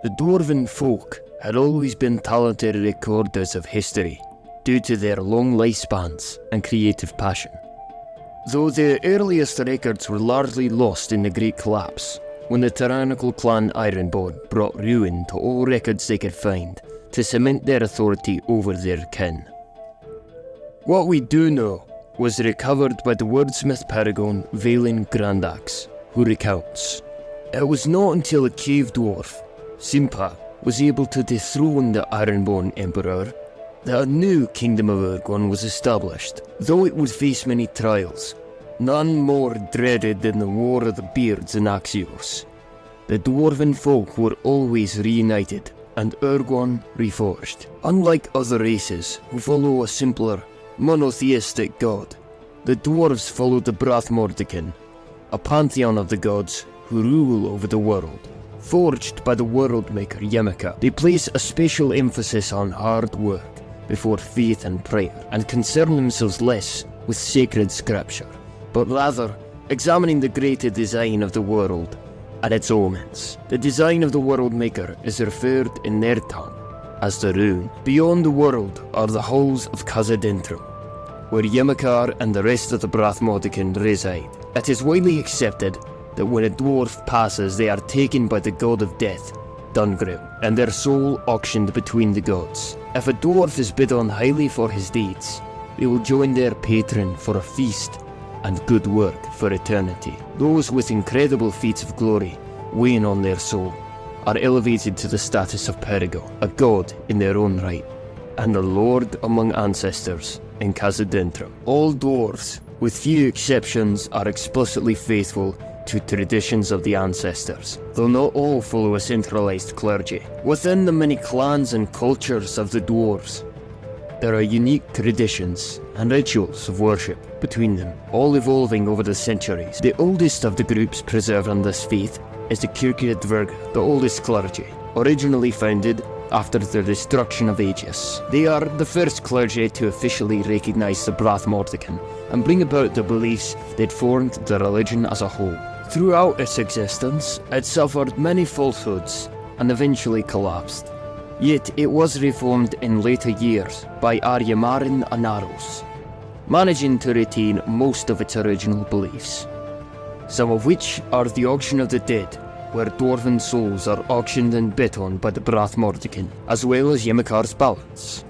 The Dwarven folk had always been talented recorders of history due to their long lifespans and creative passion. Though the earliest records were largely lost in the Great Collapse, when the tyrannical clan Ironborn brought ruin to all records they could find to cement their authority over their kin. What we do know was recovered by the wordsmith paragon Vaelin Grandax, who recounts, "It was not until a cave dwarf, Simpa, was able to dethrone the Ironborn Emperor that a new kingdom of Urguan was established, though it would face many trials, none more dreaded than the War of the Beards in Axios. The Dwarven folk were always reunited and Urguan reforged. Unlike other races who follow a simpler, monotheistic god, the Dwarves followed the Brathmordican, a pantheon of the gods who rule over the world. Forged by the world maker Yemika, they place a special emphasis on hard work before faith and prayer, and concern themselves less with sacred scripture, but rather examining the greater design of the world and its omens. The design of the world maker is referred in their tongue as the rune. Beyond the world are the halls of Khazad-dûm, where Yemikar and the rest of the Brathmordican reside. It is widely accepted that when a dwarf passes, they are taken by the god of death, Dungrim, and their soul auctioned between the gods. If a dwarf is bid on highly for his deeds, they will join their patron for a feast and good work for eternity. Those with incredible feats of glory weighing on their soul are elevated to the status of Perigo, a god in their own right, and a lord among ancestors in Khazad-dûm. All dwarves, with few exceptions, are explicitly faithful to traditions of the ancestors, though not all follow a centralized clergy. Within the many clans and cultures of the dwarves, there are unique traditions and rituals of worship between them, all evolving over the centuries. The oldest of the groups preserved on this faith is the Dwarves, the oldest clergy, originally founded after the destruction of Aegis. They are the first clergy to officially recognise the Brathmordican and bring about the beliefs that formed the religion as a whole. Throughout its existence, it suffered many falsehoods and eventually collapsed. Yet it was reformed in later years by Aryamarin Anaros, managing to retain most of its original beliefs, some of which are the auction of the dead, where dwarven souls are auctioned and bid on by the Brathmordican, as well as Yemikar's balance.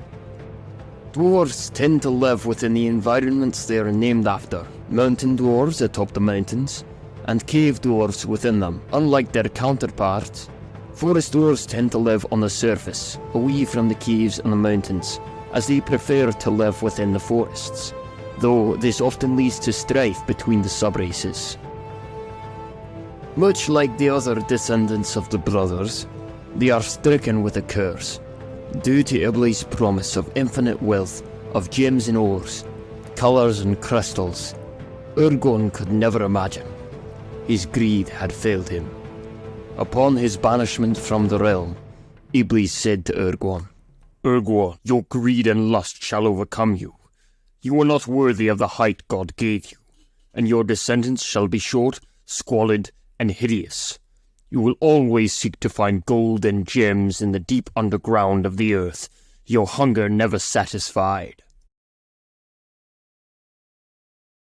Dwarves tend to live within the environments they are named after, mountain dwarves atop the mountains, and cave dwarves within them. Unlike their counterparts, forest dwarves tend to live on the surface, away from the caves and the mountains, as they prefer to live within the forests, though this often leads to strife between the subraces. Much like the other descendants of the brothers, they are stricken with a curse, due to Iblis' promise of infinite wealth of gems and ores, colours and crystals Urguan could never imagine. His greed had failed him. Upon his banishment from the realm, Iblis said to Urguan, "Urguan, your greed and lust shall overcome you. You are not worthy of the height God gave you, and your descendants shall be short, squalid, and hideous. You will always seek to find gold and gems in the deep underground of the earth, your hunger never satisfied."